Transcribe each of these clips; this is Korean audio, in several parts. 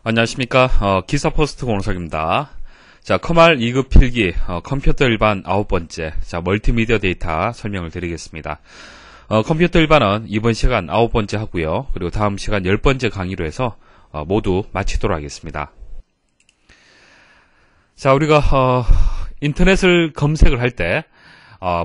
안녕하십니까. 기사 포스트 공석입니다. 자, 커말 2급 필기, 컴퓨터 일반 9번째, 자, 멀티미디어 데이터 설명을 드리겠습니다. 컴퓨터 일반은 이번 시간 9번째 하고요. 그리고 다음 시간 10번째 강의로 해서, 모두 마치도록 하겠습니다. 자, 우리가, 인터넷을 검색을 할 때,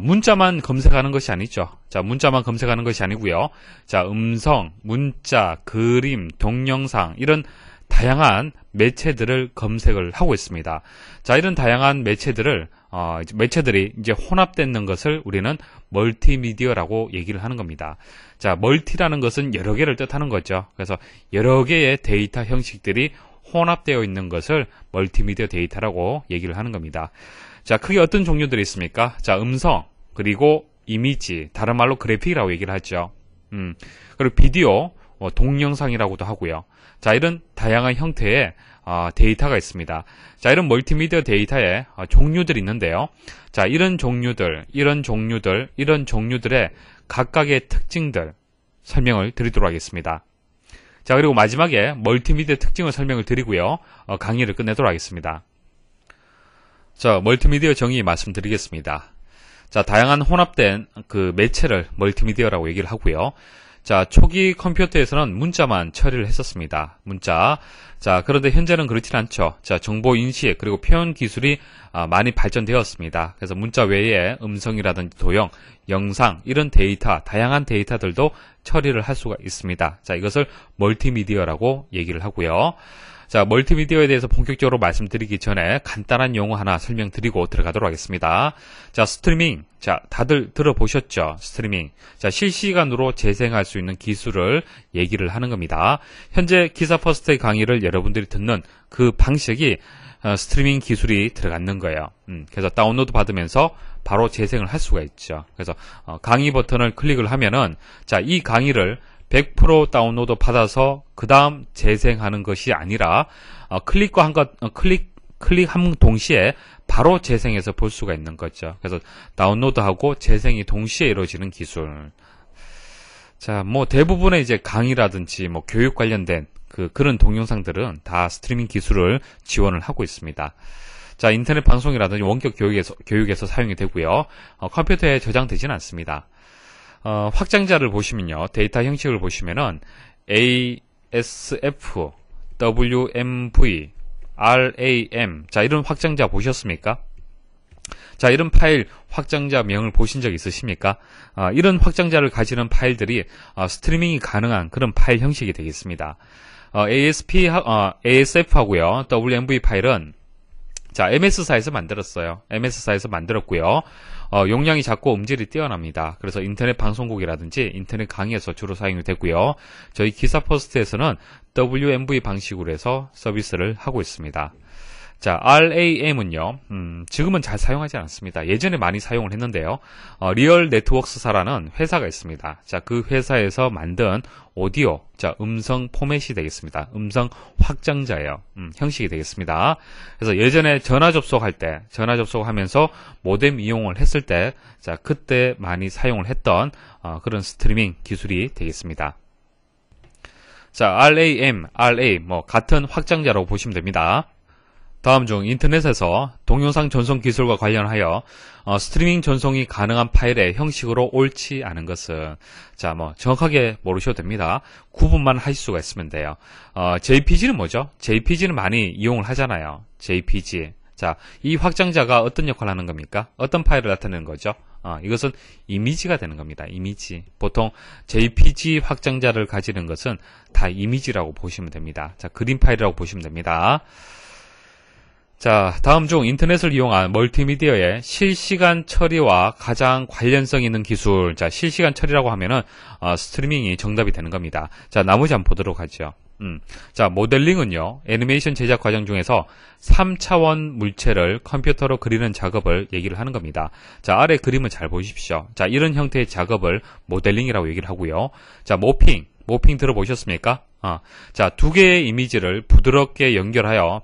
문자만 검색하는 것이 아니죠. 자, 문자만 검색하는 것이 아니고요. 자, 음성, 문자, 그림, 동영상, 이런 다양한 매체들을 검색을 하고 있습니다. 자, 이런 다양한 매체들이 이제 혼합되는 것을 우리는 멀티미디어라고 얘기를 하는 겁니다. 자, 멀티라는 것은 여러 개를 뜻하는 거죠. 그래서 여러 개의 데이터 형식들이 혼합되어 있는 것을 멀티미디어 데이터라고 얘기를 하는 겁니다. 자, 크게 어떤 종류들이 있습니까? 자, 음성, 그리고 이미지, 다른 말로 그래픽이라고 얘기를 하죠. 그리고 비디오, 동영상이라고도 하고요. 자, 이런 다양한 형태의 데이터가 있습니다. 자, 이런 멀티미디어 데이터의 종류들이 있는데요. 자, 이런 종류들의 각각의 특징들 설명을 드리도록 하겠습니다. 자, 그리고 마지막에 멀티미디어 특징을 설명을 드리고요. 강의를 끝내도록 하겠습니다. 자, 멀티미디어 정의 말씀드리겠습니다. 자, 다양한 혼합된 그 매체를 멀티미디어라고 얘기를 하고요. 자, 초기 컴퓨터에서는 문자만 처리를 했었습니다. 문자. 자, 그런데 현재는 그렇진 않죠. 자, 정보 인식 그리고 표현 기술이 많이 발전되었습니다. 그래서 문자 외에 음성이라든지 도형, 영상 이런 데이터, 다양한 데이터들도 처리를 할 수가 있습니다. 자, 이것을 멀티미디어라고 얘기를 하고요. 자, 멀티미디어에 대해서 본격적으로 말씀드리기 전에 간단한 용어 하나 설명드리고 들어가도록 하겠습니다. 자, 스트리밍. 자, 다들 들어보셨죠? 스트리밍. 자, 실시간으로 재생할 수 있는 기술을 얘기를 하는 겁니다. 현재 기사 퍼스트의 강의를 여러분들이 듣는 그 방식이 스트리밍 기술이 들어가는 거예요. 그래서 다운로드 받으면서 바로 재생을 할 수가 있죠. 그래서 강의 버튼을 클릭을 하면은 자, 이 강의를 100% 다운로드 받아서 그 다음 재생하는 것이 아니라 클릭한 동시에 바로 재생해서 볼 수가 있는 거죠. 그래서 다운로드하고 재생이 동시에 이루어지는 기술. 자, 뭐 대부분의 이제 강의라든지 뭐 교육 관련된 그런 동영상들은 다 스트리밍 기술을 지원을 하고 있습니다. 자, 인터넷 방송이라든지 원격 교육에서 사용이 되고요. 컴퓨터에 저장되지는 않습니다. 확장자를 보시면요. 데이터 형식을 보시면은 ASF, WMV, RAM. 자, 이런 확장자 보셨습니까? 자, 이런 파일 확장자 명을 보신 적 있으십니까? 이런 확장자를 가지는 파일들이 스트리밍이 가능한 그런 파일 형식이 되겠습니다. ASF하고요. WMV 파일은 자, MS사에서 만들었어요. MS사에서 만들었고요. 용량이 작고 음질이 뛰어납니다. 그래서 인터넷 방송국이라든지 인터넷 강의에서 주로 사용이 되고요. 저희 기사 포스트에서는 WMV 방식으로 해서 서비스를 하고 있습니다. 자, RAM은요, 지금은 잘 사용하지 않습니다. 예전에 많이 사용을 했는데요. 리얼 네트워크스사라는 회사가 있습니다. 자, 그 회사에서 만든 오디오, 자, 음성 포맷이 되겠습니다. 음성 확장자예요. 형식이 되겠습니다. 그래서 예전에 전화 접속하면서 모뎀 이용을 했을 때, 자, 그때 많이 사용을 했던 그런 스트리밍 기술이 되겠습니다. 자, RAM, RA, 뭐 같은 확장자라고 보시면 됩니다. 다음 중 인터넷에서 동영상 전송 기술과 관련하여 스트리밍 전송이 가능한 파일의 형식으로 옳지 않은 것은 자, 뭐 정확하게 모르셔도 됩니다. 구분만 하실 수가 있으면 돼요. JPG는 뭐죠? JPG는 많이 이용을 하잖아요. JPG. 자, 이 확장자가 어떤 역할을 하는 겁니까? 어떤 파일을 나타내는 거죠? 이것은 이미지가 되는 겁니다. 이미지. 보통 JPG 확장자를 가지는 것은 다 이미지라고 보시면 됩니다. 자, 그림 파일이라고 보시면 됩니다. 자, 다음 중 인터넷을 이용한 멀티미디어의 실시간 처리와 가장 관련성 있는 기술. 자, 실시간 처리라고 하면은 스트리밍이 정답이 되는 겁니다. 자, 나머지 한번 보도록 하죠. 자, 모델링은요, 애니메이션 제작 과정 중에서 3차원 물체를 컴퓨터로 그리는 작업을 얘기를 하는 겁니다. 자, 아래 그림을 잘 보십시오. 자, 이런 형태의 작업을 모델링이라고 얘기를 하고요. 자, 모핑 들어보셨습니까? 자, 두 개의 이미지를 부드럽게 연결하여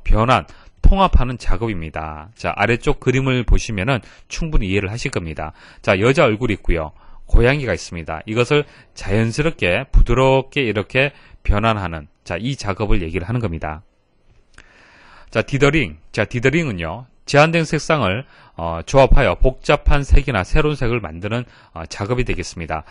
통합하는 작업입니다. 자, 아래쪽 그림을 보시면은 충분히 이해를 하실 겁니다. 자, 여자 얼굴이 있고요. 고양이가 있습니다. 이것을 자연스럽게 부드럽게 이렇게 변환하는 자, 이 작업을 얘기를 하는 겁니다. 자, 디더링. 자, 디더링은요, 제한된 색상을 조합하여 복잡한 색이나 새로운 색을 만드는 작업이 되겠습니다.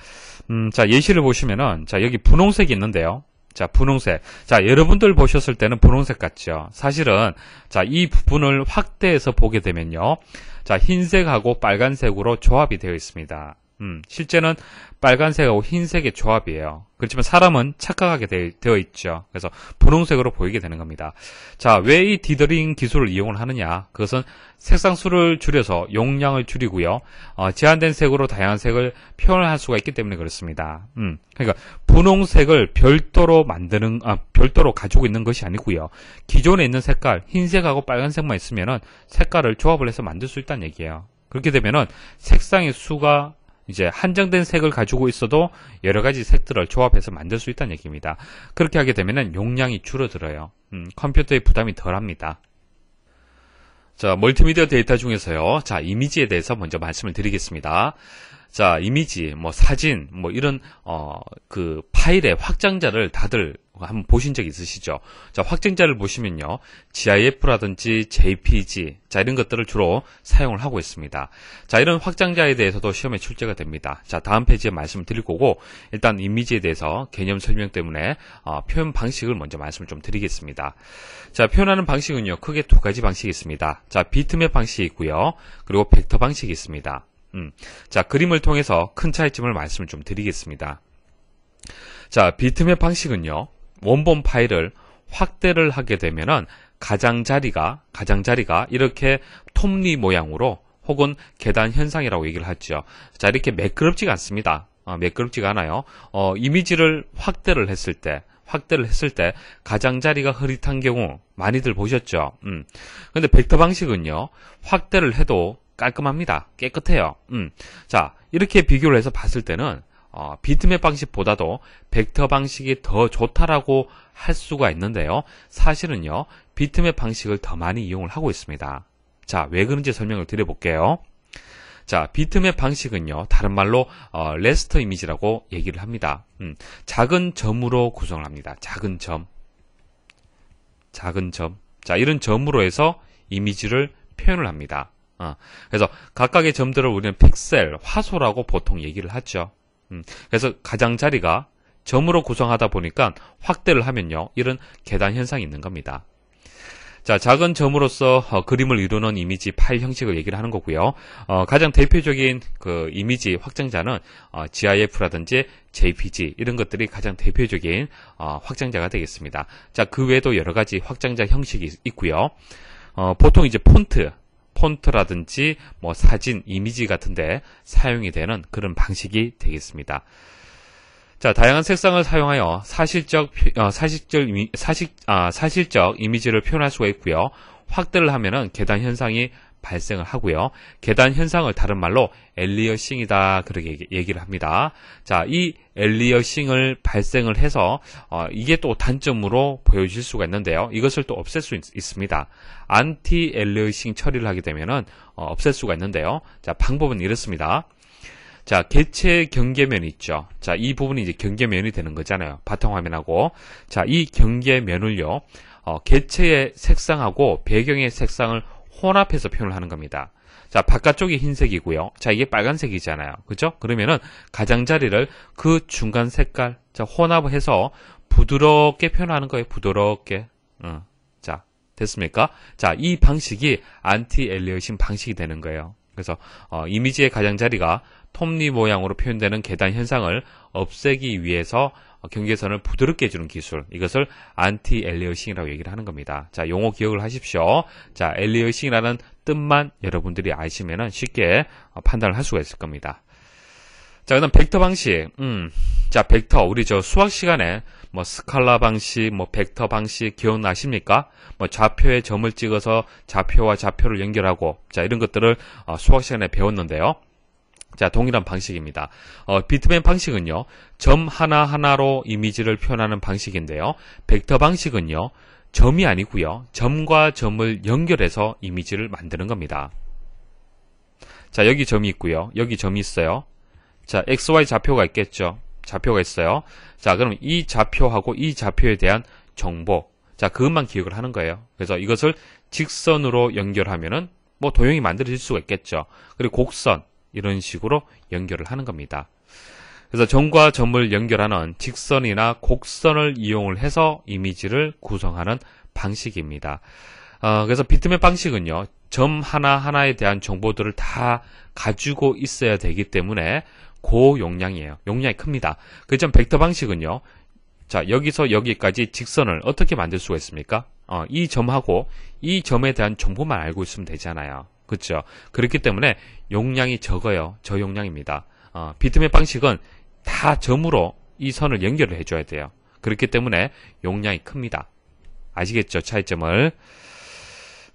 자, 예시를 보시면은, 자, 여기 분홍색이 있는데요. 자, 분홍색. 자, 여러분들 보셨을 때는 분홍색 같죠? 사실은, 자, 이 부분을 확대해서 보게 되면요. 자, 흰색하고 빨간색으로 조합이 되어 있습니다. 실제는 빨간색하고 흰색의 조합이에요. 그렇지만 사람은 착각하게 되어 있죠. 그래서 분홍색으로 보이게 되는 겁니다. 자, 왜 이 디더링 기술을 이용을 하느냐? 그것은 색상수를 줄여서 용량을 줄이고요. 제한된 색으로 다양한 색을 표현을 할 수가 있기 때문에 그렇습니다. 그러니까 분홍색을 별도로 별도로 가지고 있는 것이 아니고요. 기존에 있는 색깔, 흰색하고 빨간색만 있으면은 색깔을 조합을 해서 만들 수 있다는 얘기예요. 그렇게 되면은 색상의 수가 이제 한정된 색을 가지고 있어도 여러 가지 색들을 조합해서 만들 수 있다는 얘기입니다. 그렇게 하게 되면은 용량이 줄어들어요. 컴퓨터의 부담이 덜합니다. 자, 멀티미디어 데이터 중에서요. 자, 이미지에 대해서 먼저 말씀을 드리겠습니다. 자, 이미지, 뭐 사진, 뭐 이런 그 파일의 확장자를 다들 한번 보신 적 있으시죠? 자, 확장자를 보시면요. GIF라든지 JPG, 자, 이런 것들을 주로 사용을 하고 있습니다. 자, 이런 확장자에 대해서도 시험에 출제가 됩니다. 자, 다음 페이지에 말씀을 드릴 거고, 일단 이미지에 대해서 개념 설명 때문에 표현 방식을 먼저 말씀을 좀 드리겠습니다. 자, 표현하는 방식은요. 크게 두 가지 방식이 있습니다. 자, 비트맵 방식이 있고요. 그리고 벡터 방식이 있습니다. 자, 그림을 통해서 큰 차이점을 말씀을 좀 드리겠습니다. 자, 비트맵 방식은요. 원본 파일을 확대를 하게 되면은 가장자리가 이렇게 톱니 모양으로 혹은 계단 현상이라고 얘기를 하죠. 자, 이렇게 매끄럽지가 않습니다. 매끄럽지가 않아요. 이미지를 확대를 했을 때 가장자리가 흐릿한 경우 많이들 보셨죠. 근데 벡터 방식은요. 확대를 해도 깔끔합니다. 깨끗해요. 자, 이렇게 비교를 해서 봤을 때는 비트맵 방식보다도 벡터 방식이 더 좋다라고 할 수가 있는데요. 사실은요. 비트맵 방식을 더 많이 이용을 하고 있습니다. 자, 왜 그런지 설명을 드려볼게요. 자, 비트맵 방식은요. 다른 말로 레스터 이미지라고 얘기를 합니다. 작은 점으로 구성을 합니다. 작은 점. 자, 이런 점으로 해서 이미지를 표현을 합니다. 그래서 각각의 점들을 우리는 픽셀, 화소라고 보통 얘기를 하죠. 그래서 가장자리가 점으로 구성하다 보니까 확대를 하면요. 이런 계단 현상이 있는 겁니다. 자, 작은 점으로서 그림을 이루는 이미지 파일 형식을 얘기를 하는 거고요. 가장 대표적인 그 이미지 확장자는 GIF라든지 JPG 이런 것들이 가장 대표적인 확장자가 되겠습니다. 자, 그 외에도 여러 가지 확장자 형식이 있고요. 보통 이제 폰트라든지 뭐 사진, 이미지 같은데 사용이 되는 그런 방식이 되겠습니다. 자, 다양한 색상을 사용하여 사실적 이미지를 표현할 수가 있고요. 확대를 하면은 계단 현상이 발생을 하고요. 계단 현상을 다른 말로 엘리어싱이다 그렇게 얘기를 합니다. 자, 이 엘리어싱을 발생을 해서 이게 또 단점으로 보여질 수가 있는데요. 이것을 또 없앨 수 있습니다. 안티 엘리어싱 처리를 하게 되면은 없앨 수가 있는데요. 자, 방법은 이렇습니다. 자, 개체 경계면이 있죠. 자, 이 부분이 이제 경계면이 되는 거잖아요. 바탕화면하고. 자, 이 경계면을요. 개체의 색상하고 배경의 색상을 혼합해서 표현을 하는 겁니다. 자, 바깥쪽이 흰색이고요. 자, 이게 빨간색이잖아요. 그죠? 그러면은 가장자리를 그 중간 색깔, 자, 혼합해서 부드럽게 표현하는 거예요. 부드럽게. 자, 됐습니까? 자, 이 방식이 안티 엘리어싱 방식이 되는 거예요. 그래서 이미지의 가장자리가 톱니 모양으로 표현되는 계단 현상을 없애기 위해서 경계선을 부드럽게 해주는 기술, 이것을 안티 엘리어싱이라고 얘기를 하는 겁니다. 자, 용어 기억을 하십시오. 자, 엘리어싱이라는 뜻만 여러분들이 아시면은 쉽게 판단을 할 수가 있을 겁니다. 자, 그다음 벡터 방식. 자, 벡터 우리 저 수학 시간에 뭐 스칼라 방식, 뭐 벡터 방식 기억나십니까? 뭐 좌표에 점을 찍어서 좌표와 좌표를 연결하고, 자, 이런 것들을 수학 시간에 배웠는데요. 자, 동일한 방식입니다. 비트맵 방식은요, 점 하나하나로 이미지를 표현하는 방식인데요. 벡터 방식은요, 점이 아니고요, 점과 점을 연결해서 이미지를 만드는 겁니다. 자, 여기 점이 있고요, 여기 점이 있어요. 자, XY 좌표가 있겠죠. 좌표가 있어요. 자, 그럼 이 좌표하고 이 좌표에 대한 정보, 자, 그것만 기억을 하는 거예요. 그래서 이것을 직선으로 연결하면은 뭐 도형이 만들어질 수가 있겠죠. 그리고 곡선 이런 식으로 연결을 하는 겁니다. 그래서 점과 점을 연결하는 직선이나 곡선을 이용을 해서 이미지를 구성하는 방식입니다. 그래서 비트맵 방식은요, 점 하나하나에 대한 정보들을 다 가지고 있어야 되기 때문에 고용량이에요. 용량이 큽니다. 그 점 벡터 방식은요, 자, 여기서 여기까지 직선을 어떻게 만들 수가 있습니까? 이 점하고 이 점에 대한 정보만 알고 있으면 되잖아요. 그렇죠? 그렇기 때문에 용량이 적어요. 저용량입니다. 비트맵 방식은 다 점으로 이 선을 연결을 해줘야 돼요. 그렇기 때문에 용량이 큽니다. 아시겠죠? 차이점을.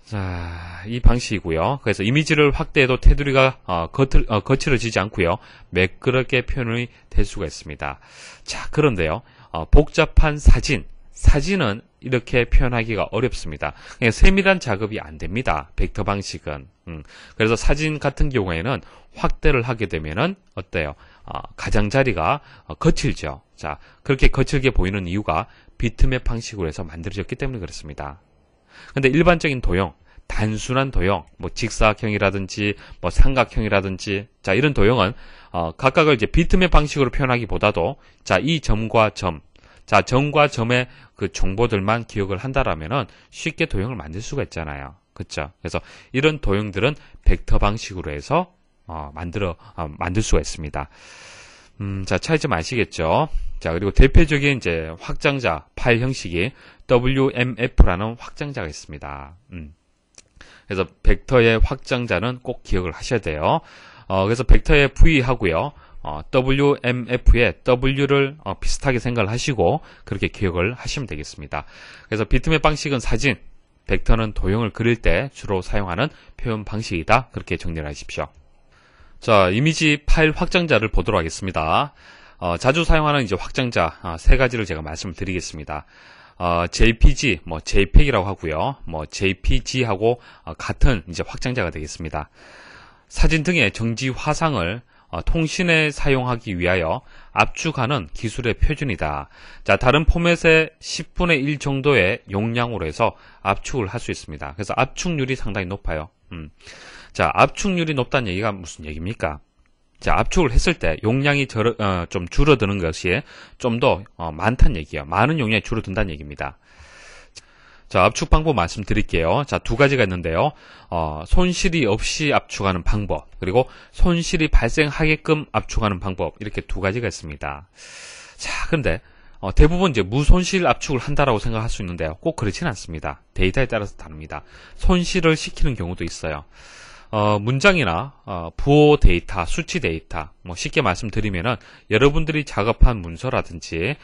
자, 이 방식이고요. 그래서 이미지를 확대해도 테두리가 거칠어지지 않고요. 매끄럽게 표현이 될 수가 있습니다. 자, 그런데요. 복잡한 사진은 이렇게 표현하기가 어렵습니다. 그냥 세밀한 작업이 안 됩니다. 벡터 방식은. 그래서 사진 같은 경우에는 확대를 하게 되면은 어때요? 가장자리가 거칠죠. 자, 그렇게 거칠게 보이는 이유가 비트맵 방식으로 해서 만들어졌기 때문에 그렇습니다. 근데 일반적인 도형, 단순한 도형, 뭐 직사각형이라든지 뭐 삼각형이라든지, 자, 이런 도형은 각각을 이제 비트맵 방식으로 표현하기보다도, 자, 이 점과 점, 자, 점과 점의 그 정보들만 기억을 한다라면은 쉽게 도형을 만들 수가 있잖아요. 그렇죠? 그래서 이런 도형들은 벡터 방식으로 해서 만들 수가 있습니다. 자, 차이점 아시겠죠? 자, 그리고 대표적인 이제 확장자 파일 형식이 WMF라는 확장자가 있습니다. 그래서 벡터의 확장자는 꼭 기억을 하셔야 돼요. 그래서 벡터의 V 하고요. WMF의 W를 비슷하게 생각을 하시고 그렇게 기억을 하시면 되겠습니다. 그래서 비트맵 방식은 사진, 벡터는 도형을 그릴 때 주로 사용하는 표현 방식이다. 그렇게 정리를 하십시오. 자, 이미지 파일 확장자를 보도록 하겠습니다. 자주 사용하는 이제 확장자 세 가지를 제가 말씀을 드리겠습니다. JPG, 뭐 JPEG이라고 하고요. 뭐 JPG하고 같은 이제 확장자가 되겠습니다. 사진 등의 정지 화상을 통신에 사용하기 위하여 압축하는 기술의 표준이다. 자, 다른 포맷의 10분의 1 정도의 용량으로 해서 압축을 할 수 있습니다. 그래서 압축률이 상당히 높아요. 자, 압축률이 높다는 얘기가 무슨 얘기입니까? 자, 압축을 했을 때 용량이 좀 줄어드는 것이 좀 더 많다는 얘기예요. 많은 용량이 줄어든다는 얘기입니다. 자, 압축 방법 말씀드릴게요. 자, 두 가지가 있는데요. 손실이 없이 압축하는 방법, 그리고 손실이 발생하게끔 압축하는 방법, 이렇게 두 가지가 있습니다. 자, 그런데 대부분 이제 무손실 압축을 한다라고 생각할 수 있는데요. 꼭 그렇지는 않습니다. 데이터에 따라서 다릅니다. 손실을 시키는 경우도 있어요. 문장이나 부호 데이터, 수치 데이터, 뭐 쉽게 말씀드리면은 여러분들이 작업한 문서라든지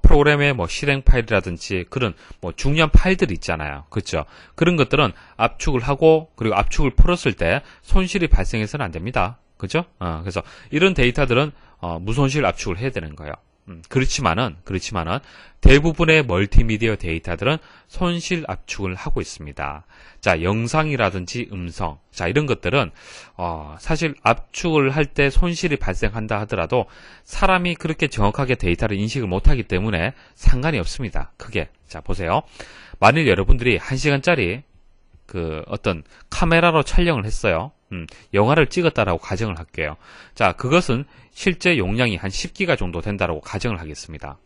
프로그램의 뭐 실행 파일이라든지 그런 뭐 중요한 파일들이 있잖아요. 그렇죠? 그런 것들은 압축을 하고 그리고 압축을 풀었을 때 손실이 발생해서는 안 됩니다. 그렇죠? 그래서 이런 데이터들은 무손실 압축을 해야 되는 거예요. 그렇지만은 대부분의 멀티미디어 데이터들은 손실 압축을 하고 있습니다. 자, 영상이라든지 음성, 자, 이런 것들은 사실 압축을 할 때 손실이 발생한다 하더라도 사람이 그렇게 정확하게 데이터를 인식을 못하기 때문에 상관이 없습니다. 크게. 자, 보세요. 만일 여러분들이 1시간짜리 그 어떤 카메라로 촬영을 했어요. 영화를 찍었다라고 가정을 할게요. 자, 그것은 실제 용량이 한 10기가 정도 된다라고 가정을 하겠습니다.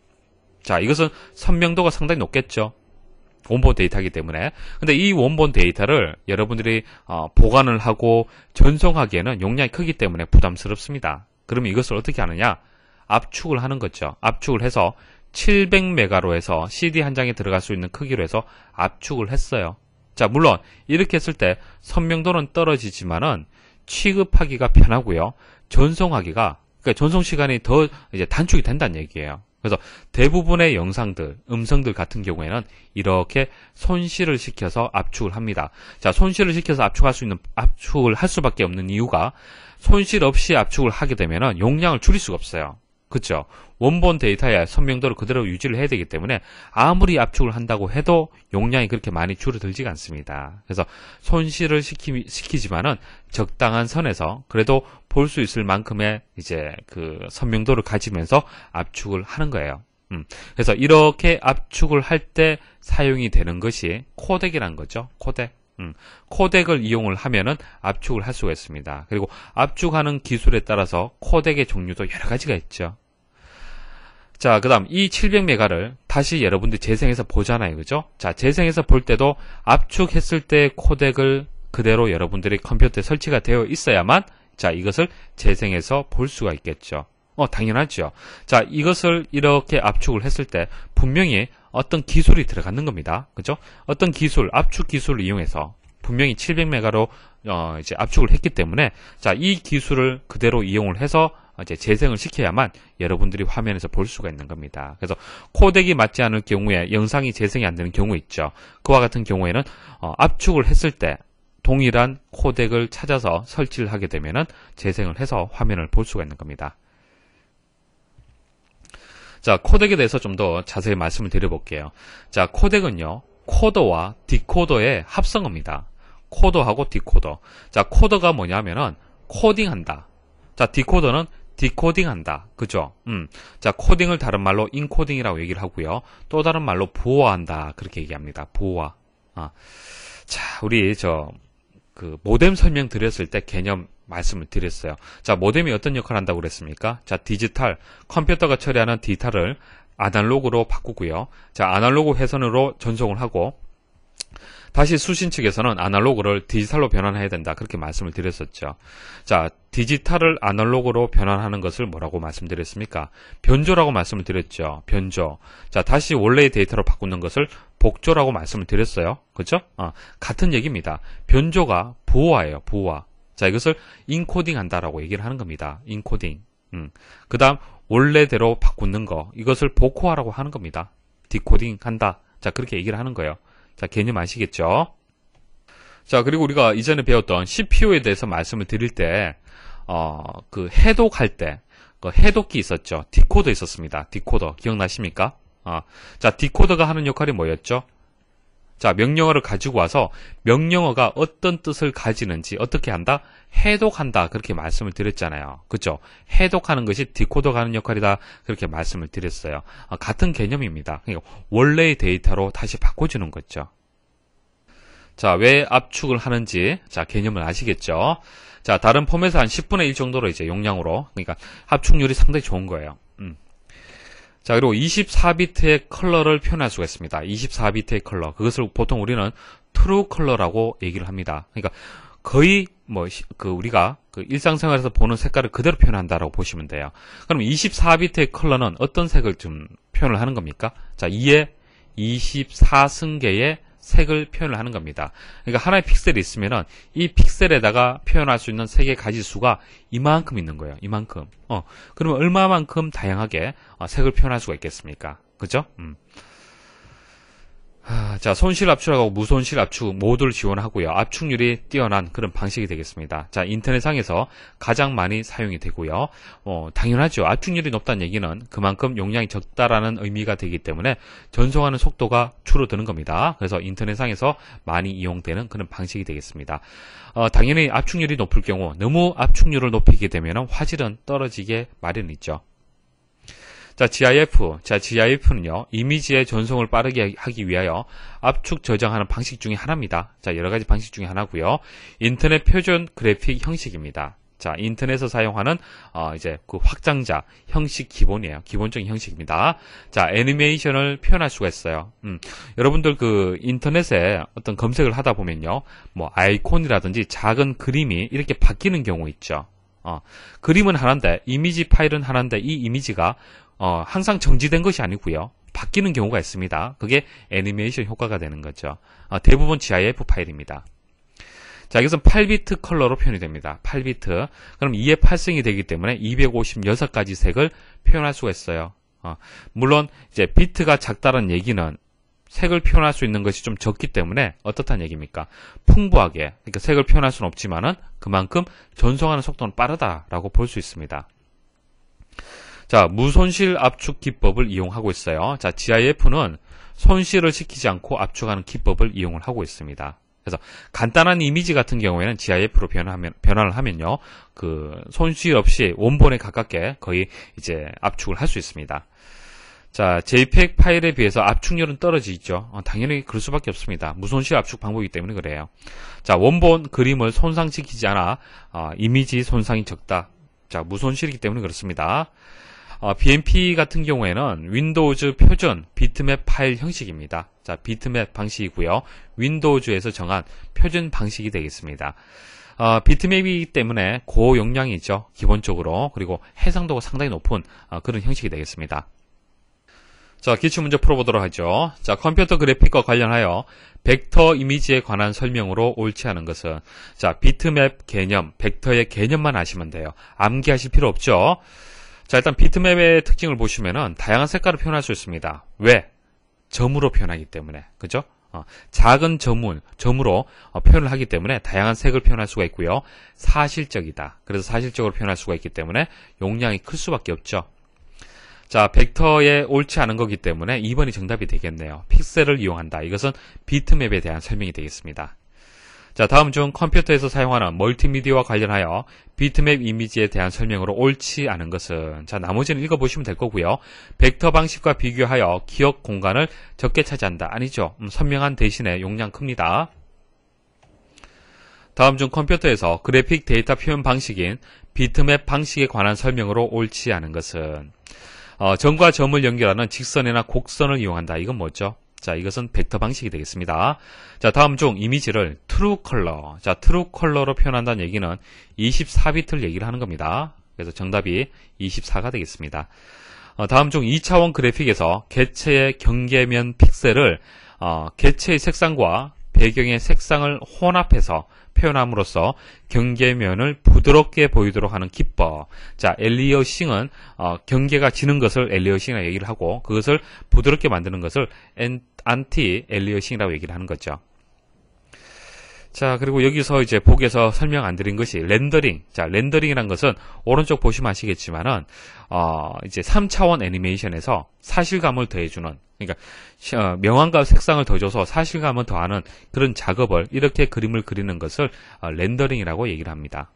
자, 이것은 선명도가 상당히 높겠죠. 원본 데이터이기 때문에. 근데 이 원본 데이터를 여러분들이 보관을 하고 전송하기에는 용량이 크기 때문에 부담스럽습니다. 그러면 이것을 어떻게 하느냐? 압축을 하는 거죠. 압축을 해서 700메가로 해서 CD 한 장에 들어갈 수 있는 크기로 해서 압축을 했어요. 자, 물론 이렇게 했을 때 선명도는 떨어지지만은 취급하기가 편하고요. 전송하기가, 그러니까 전송 시간이 더 이제 단축이 된다는 얘기예요. 그래서 대부분의 영상들, 음성들 같은 경우에는 이렇게 손실을 시켜서 압축을 합니다. 자, 손실을 시켜서 압축을 할 수밖에 없는 이유가 손실 없이 압축을 하게 되면은 용량을 줄일 수가 없어요. 그렇죠? 원본 데이터의 선명도를 그대로 유지를 해야 되기 때문에 아무리 압축을 한다고 해도 용량이 그렇게 많이 줄어들지가 않습니다. 그래서 손실을 시키지만은 적당한 선에서 그래도 볼 수 있을 만큼의 이제 그 선명도를 가지면서 압축을 하는 거예요. 그래서 이렇게 압축을 할 때 사용이 되는 것이 코덱이라는 거죠. 코덱. 코덱을 이용을 하면은 압축을 할 수가 있습니다. 그리고 압축하는 기술에 따라서 코덱의 종류도 여러 가지가 있죠. 자, 그 다음 이 700메가를 다시 여러분들이 재생해서 보잖아요. 그죠? 자, 재생해서 볼 때도 압축했을 때 코덱을 그대로 여러분들이 컴퓨터에 설치가 되어 있어야만 자, 이것을 재생해서 볼 수가 있겠죠. 당연하죠. 자, 이것을 이렇게 압축을 했을 때 분명히 어떤 기술이 들어가는 겁니다. 그죠? 어떤 기술, 압축 기술을 이용해서 분명히 700메가로 이제 압축을 했기 때문에 자, 이 기술을 그대로 이용을 해서 이제 재생을 시켜야만 여러분들이 화면에서 볼 수가 있는 겁니다. 그래서 코덱이 맞지 않을 경우에 영상이 재생이 안 되는 경우 있죠. 그와 같은 경우에는 압축을 했을 때 동일한 코덱을 찾아서 설치를 하게 되면은 재생을 해서 화면을 볼 수가 있는 겁니다. 자, 코덱에 대해서 좀 더 자세히 말씀을 드려볼게요. 자, 코덱은요, 코더와 디코더의 합성어입니다. 코더하고 디코더. 자, 코더가 뭐냐면은 코딩한다. 자, 디코더는 디코딩한다. 그죠? 자, 코딩을 다른 말로 인코딩이라고 얘기를 하고요. 또 다른 말로 부호화한다. 그렇게 얘기합니다. 부호화. 자, 우리 모뎀 설명 드렸을 때 개념 말씀을 드렸어요. 자, 모뎀이 어떤 역할을 한다고 그랬습니까? 자, 디지털, 컴퓨터가 처리하는 디지털을 아날로그로 바꾸고요. 자, 아날로그 회선으로 전송을 하고 다시 수신 측에서는 아날로그를 디지털로 변환해야 된다. 그렇게 말씀을 드렸었죠. 자, 디지털을 아날로그로 변환하는 것을 뭐라고 말씀드렸습니까? 변조라고 말씀을 드렸죠. 변조. 자, 다시 원래의 데이터로 바꾸는 것을 복조라고 말씀을 드렸어요. 그죠? 같은 얘기입니다. 변조가 부호화예요. 부호화. 자, 이것을 인코딩 한다라고 얘기를 하는 겁니다. 인코딩. 그 다음, 원래대로 바꾸는 거. 이것을 복호화라고 하는 겁니다. 디코딩 한다. 자, 그렇게 얘기를 하는 거예요. 자, 개념 아시겠죠? 자, 그리고 우리가 이전에 배웠던 CPU에 대해서 말씀을 드릴 때, 해독할 때, 해독기 있었죠. 디코더 있었습니다. 디코더. 기억나십니까? 자, 디코더가 하는 역할이 뭐였죠? 자, 명령어를 가지고 와서 명령어가 어떤 뜻을 가지는지 어떻게 한다? 해독한다. 그렇게 말씀을 드렸잖아요. 그죠? 해독하는 것이 디코더가 하는 역할이다. 그렇게 말씀을 드렸어요. 같은 개념입니다. 그러니까 원래의 데이터로 다시 바꿔주는 거죠. 자, 왜 압축을 하는지, 자, 개념을 아시겠죠? 자, 다른 폼에서 한 10분의 1 정도로 이제 용량으로, 그러니까 압축률이 상당히 좋은 거예요. 자, 그리고 24비트의 컬러를 표현할 수가 있습니다. 24비트의 컬러. 그것을 보통 우리는 트루 컬러라고 얘기를 합니다. 그러니까 거의 우리가 일상생활에서 보는 색깔을 그대로 표현한다라고 보시면 돼요. 그럼 24비트의 컬러는 어떤 색을 좀 표현을 하는 겁니까? 자, 2에 24승계의 색을 표현을 하는 겁니다. 그러니까 하나의 픽셀이 있으면은 이 픽셀에다가 표현할 수 있는 색의 가지수가 이만큼 있는 거예요. 이만큼. 그러면 얼마만큼 다양하게 색을 표현할 수가 있겠습니까? 그죠? 자, 손실 압축하고 무손실 압축 모두를 지원하고요. 압축률이 뛰어난 그런 방식이 되겠습니다. 자, 인터넷상에서 가장 많이 사용이 되고요. 당연하죠. 압축률이 높다는 얘기는 그만큼 용량이 적다라는 의미가 되기 때문에 전송하는 속도가 줄어드는 겁니다. 그래서 인터넷상에서 많이 이용되는 그런 방식이 되겠습니다. 당연히 압축률이 높을 경우 너무 압축률을 높이게 되면 화질은 떨어지게 마련이죠. 자, GIF. 자, GIF는요, 이미지의 전송을 빠르게 하기 위하여 압축 저장하는 방식 중에 하나입니다. 자, 여러 가지 방식 중에 하나고요. 인터넷 표준 그래픽 형식입니다. 자, 인터넷에서 사용하는, 이제 그 확장자 형식 기본이에요. 기본적인 형식입니다. 자, 애니메이션을 표현할 수가 있어요. 여러분들 인터넷에 어떤 검색을 하다 보면요, 아이콘이라든지 작은 그림이 이렇게 바뀌는 경우 있죠. 그림은 하나인데, 이미지 파일은 하나인데, 이 이미지가 항상 정지된 것이 아니고요. 바뀌는 경우가 있습니다. 그게 애니메이션 효과가 되는 거죠. 대부분 GIF 파일입니다. 자, 이것은 8비트 컬러로 표현이 됩니다. 8비트. 그럼 2의 8승이 되기 때문에 256가지 색을 표현할 수가 있어요. 물론 이제 비트가 작다는 얘기는 색을 표현할 수 있는 것이 좀 적기 때문에 어떻다는 얘기입니까? 풍부하게, 그러니까 색을 표현할 수는 없지만은 그만큼 전송하는 속도는 빠르다라고 볼 수 있습니다. 자, 무손실 압축 기법을 이용하고 있어요. 자, GIF는 손실을 시키지 않고 압축하는 기법을 이용을 하고 있습니다. 그래서 간단한 이미지 같은 경우에는 GIF로 변환을 하면요, 손실 없이 원본에 가깝게 거의 이제 압축을 할 수 있습니다. 자, JPEG 파일에 비해서 압축률은 떨어지죠. 당연히 그럴 수밖에 없습니다. 무손실 압축 방법이기 때문에 그래요. 자, 원본 그림을 손상시키지 않아 이미지 손상이 적다. 자, 무손실이기 때문에 그렇습니다. BMP 같은 경우에는 윈도우즈 표준 비트맵 파일 형식입니다. 자, 비트맵 방식이고요. 윈도우즈에서 정한 표준 방식이 되겠습니다. 비트맵이기 때문에 고용량이죠. 기본적으로. 그리고 해상도가 상당히 높은 그런 형식이 되겠습니다. 자, 기출문제 풀어보도록 하죠. 자, 컴퓨터 그래픽과 관련하여 벡터 이미지에 관한 설명으로 옳지 않은 것은, 자, 비트맵 개념, 벡터의 개념만 아시면 돼요. 암기하실 필요 없죠. 자, 일단 비트맵의 특징을 보시면은 다양한 색깔을 표현할 수 있습니다. 왜? 점으로 표현하기 때문에. 그죠? 작은 점으로 표현을 하기 때문에 다양한 색을 표현할 수가 있고요. 사실적이다. 그래서 사실적으로 표현할 수가 있기 때문에 용량이 클 수밖에 없죠. 자, 벡터에 옳지 않은 거기 때문에 2번이 정답이 되겠네요. 픽셀을 이용한다. 이것은 비트맵에 대한 설명이 되겠습니다. 자, 다음 중 컴퓨터에서 사용하는 멀티미디어와 관련하여 비트맵 이미지에 대한 설명으로 옳지 않은 것은, 자, 나머지는 읽어보시면 될 거고요. 벡터 방식과 비교하여 기억 공간을 적게 차지한다. 아니죠. 선명한 대신에 용량 큽니다. 다음 중 컴퓨터에서 그래픽 데이터 표현 방식인 비트맵 방식에 관한 설명으로 옳지 않은 것은, 점과 점을 연결하는 직선이나 곡선을 이용한다. 이건 뭐죠? 자, 이것은 벡터 방식이 되겠습니다. 자, 다음 중 이미지를 트루 컬러. 자, 트루 컬러로 표현한다는 얘기는 24비트를 얘기를 하는 겁니다. 그래서 정답이 24가 되겠습니다. 다음 중 2차원 그래픽에서 개체의 경계면 픽셀을 개체의 색상과 배경의 색상을 혼합해서 표현함으로써 경계면을 부드럽게 보이도록 하는 기법. 자, 엘리어싱은 경계가 지는 것을 엘리어싱이라고 얘기를 하고, 그것을 부드럽게 만드는 것을 안티 엘리어싱이라고 얘기를 하는 거죠. 자, 그리고 여기서 이제 보기에서 설명 안 드린 것이 렌더링. 자, 렌더링이란 것은 오른쪽 보시면 아시겠지만은 이제 3차원 애니메이션에서 사실감을 더해주는, 그러니까 명암과 색상을 더줘서 사실감을 더하는 그런 작업을, 이렇게 그림을 그리는 것을 렌더링이라고 얘기를 합니다.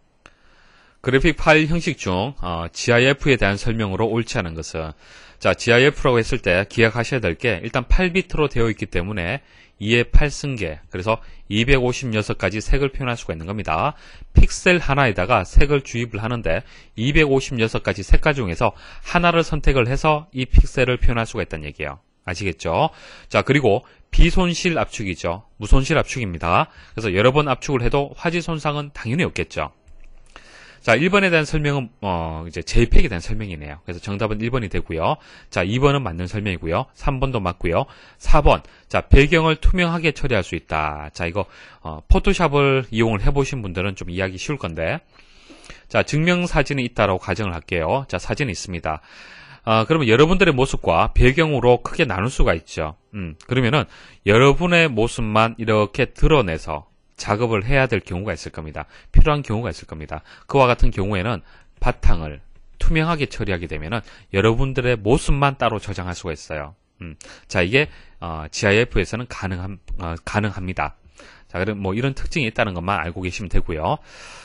그래픽 파일 형식 중 GIF에 대한 설명으로 옳지 않은 것은, 자, GIF라고 했을 때 기억하셔야 될 게, 일단 8비트로 되어 있기 때문에 2의 8승계, 그래서 256가지 색을 표현할 수가 있는 겁니다. 픽셀 하나에다가 색을 주입을 하는데 256가지 색깔 중에서 하나를 선택을 해서 이 픽셀을 표현할 수가 있다는 얘기예요. 아시겠죠? 자, 그리고 비손실 압축이죠. 무손실 압축입니다. 그래서 여러 번 압축을 해도 화질 손상은 당연히 없겠죠. 자, 1번에 대한 설명은 이제 JPEG에 대한 설명이네요. 그래서 정답은 1번이 되고요. 자, 2번은 맞는 설명이고요. 3번도 맞고요. 4번. 자, 배경을 투명하게 처리할 수 있다. 자, 이거 포토샵을 이용을 해보신 분들은 좀 이해하기 쉬울 건데, 자, 증명사진이 있다라고 가정을 할게요. 자, 사진이 있습니다. 그러면 여러분들의 모습과 배경으로 크게 나눌 수가 있죠. 그러면은 여러분의 모습만 이렇게 드러내서 작업을 해야 될 경우가 있을 겁니다. 필요한 경우가 있을 겁니다. 그와 같은 경우에는 바탕을 투명하게 처리하게 되면은 여러분들의 모습만 따로 저장할 수가 있어요. 자, 이게 GIF에서는 가능합니다. 자, 그럼 뭐 이런 특징이 있다는 것만 알고 계시면 되고요.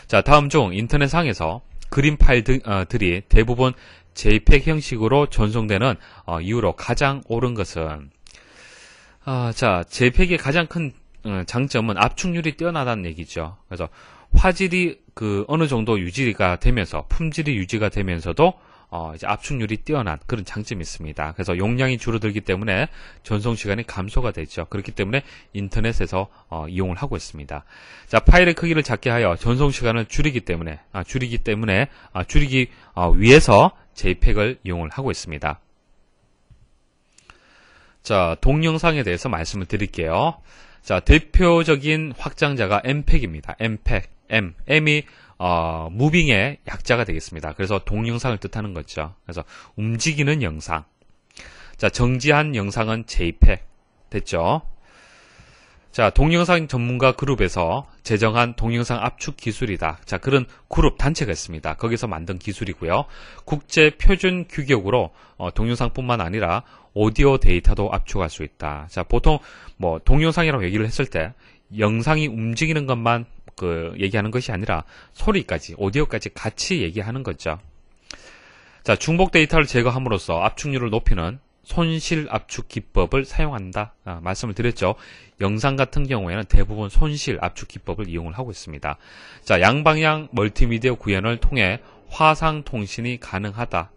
자, 다음 중 인터넷상에서 그림 파일들이 대부분 JPEG 형식으로 전송되는 이유로 가장 옳은 것은, 자, JPEG의 가장 큰 장점은 압축률이 뛰어나다는 얘기죠. 그래서 화질이 어느 정도 유지가 되면서, 품질이 유지가 되면서도 이제 압축률이 뛰어난 그런 장점이 있습니다. 그래서 용량이 줄어들기 때문에 전송 시간이 감소가 되죠. 그렇기 때문에 인터넷에서 이용을 하고 있습니다. 자, 파일의 크기를 작게 하여 전송 시간을 줄이기 위해서 JPEG을 이용을 하고 있습니다. 자, 동영상에 대해서 말씀을 드릴게요. 자, 대표적인 확장자가 MPEG입니다. MPEG. M이 무빙의 약자가 되겠습니다. 그래서 동영상을 뜻하는 거죠. 그래서 움직이는 영상. 자, 정지한 영상은 JPEG. 됐죠? 자, 동영상 전문가 그룹에서 제정한 동영상 압축 기술이다. 자, 그런 그룹 단체가 있습니다. 거기서 만든 기술이고요. 국제 표준 규격으로 동영상뿐만 아니라 오디오 데이터도 압축할 수 있다. 자, 보통 뭐 동영상이라고 얘기를 했을 때 영상이 움직이는 것만 얘기하는 것이 아니라 소리까지, 오디오까지 같이 얘기하는 거죠. 자, 중복 데이터를 제거함으로써 압축률을 높이는 손실 압축 기법을 사용한다. 말씀을 드렸죠. 영상 같은 경우에는 대부분 손실 압축 기법을 이용을 하고 있습니다. 자, 양방향 멀티미디어 구현을 통해 화상 통신이 가능하다.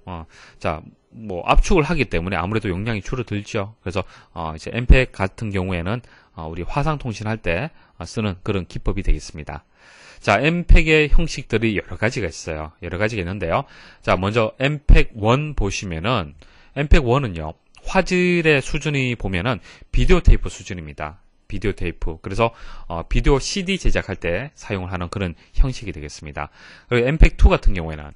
자, 뭐 압축을 하기 때문에 아무래도 용량이 줄어들죠. 그래서 이제 MPEG 같은 경우에는 우리 화상 통신할 때 쓰는 그런 기법이 되겠습니다. 자, MPEG의 형식들이 여러 가지가 있어요. 여러 가지가 있는데요. 자, 먼저 MPEG-1 보시면은 MPEG-1은요. 화질의 수준이 보면은 비디오 테이프 수준입니다. 비디오 테이프. 그래서 비디오 CD 제작할 때 사용을 하는 그런 형식이 되겠습니다. 그리고 MPEG-2 같은 경우에는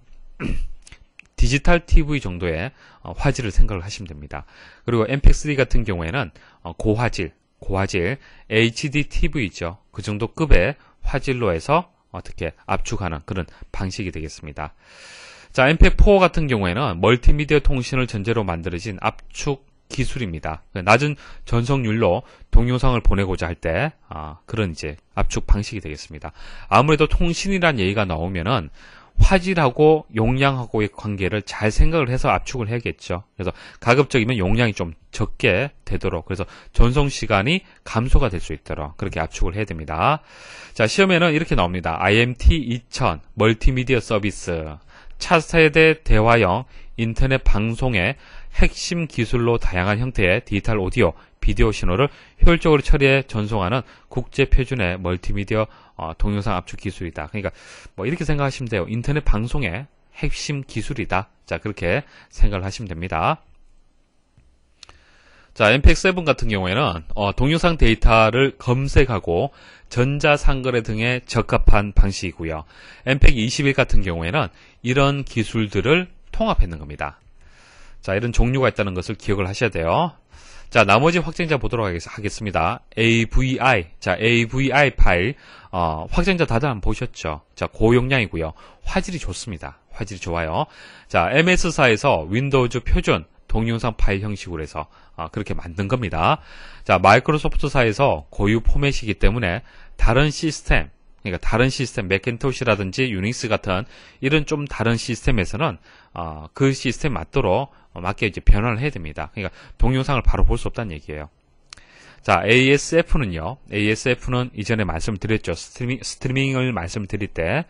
디지털 TV 정도의 화질을 생각을 하시면 됩니다. 그리고 MPEG-3 같은 경우에는 고화질 HD TV죠. 그 정도 급의 화질로 해서 어떻게 압축하는 그런 방식이 되겠습니다. 자, MPEG-4 같은 경우에는 멀티미디어 통신을 전제로 만들어진 압축 기술입니다. 낮은 전송률로 동영상을 보내고자 할 때 그런 이제 압축 방식이 되겠습니다. 아무래도 통신이란 얘기가 나오면은 화질하고 용량하고의 관계를 잘 생각을 해서 압축을 해야겠죠. 그래서 가급적이면 용량이 좀 적게 되도록, 그래서 전송 시간이 감소가 될 수 있도록 그렇게 압축을 해야 됩니다. 자, 시험에는 이렇게 나옵니다. IMT 2000 멀티미디어 서비스 차세대 대화형 인터넷 방송의 핵심 기술로 다양한 형태의 디지털 오디오, 비디오 신호를 효율적으로 처리해 전송하는 국제 표준의 멀티미디어 동영상 압축 기술이다. 그러니까 뭐 이렇게 생각하시면 돼요. 인터넷 방송의 핵심 기술이다. 자, 그렇게 생각을 하시면 됩니다. 자, MPEG-7 같은 경우에는 동영상 데이터를 검색하고 전자상거래 등에 적합한 방식이고요. MPEG-21 같은 경우에는 이런 기술들을 통합했는 겁니다. 자, 이런 종류가 있다는 것을 기억을 하셔야 돼요. 자, 나머지 확정자 보도록 하겠습니다. AVI. 자, AVI 파일. 확정자 다들 한번 보셨죠? 자, 고용량이고요. 화질이 좋습니다. 화질이 좋아요. 자, MS사에서 윈도우즈 표준 동영상 파일 형식으로 해서 그렇게 만든 겁니다. 자, 마이크로소프트사에서 고유 포맷이기 때문에 다른 시스템, 그러니까 다른 시스템, 맥킨토시라든지 유닉스 같은 이런 좀 다른 시스템에서는 그 시스템 맞도록 맞게 이제 변화를 해야 됩니다. 그러니까 동영상을 바로 볼 수 없다는 얘기예요. 자, ASF는요. ASF는 이전에 말씀을 드렸죠. 스트리밍을 말씀을 드릴 때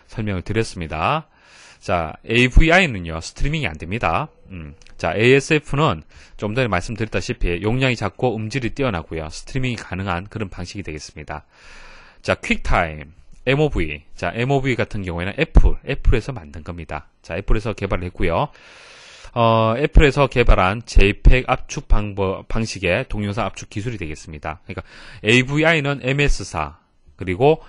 설명을 드렸습니다. 자, AVI는요. 스트리밍이 안 됩니다. 자, ASF는 좀 전에 말씀드렸다시피 용량이 작고 음질이 뛰어나고요. 스트리밍이 가능한 그런 방식이 되겠습니다. 자, 퀵타임, MOV. 자, MOV 같은 경우에는 애플에서 만든 겁니다. 자, 애플에서 개발을 했고요. 애플에서 개발한 JPEG 압축 방식의 동영상 압축 기술이 되겠습니다. 그러니까 AVI는 MS사, 그리고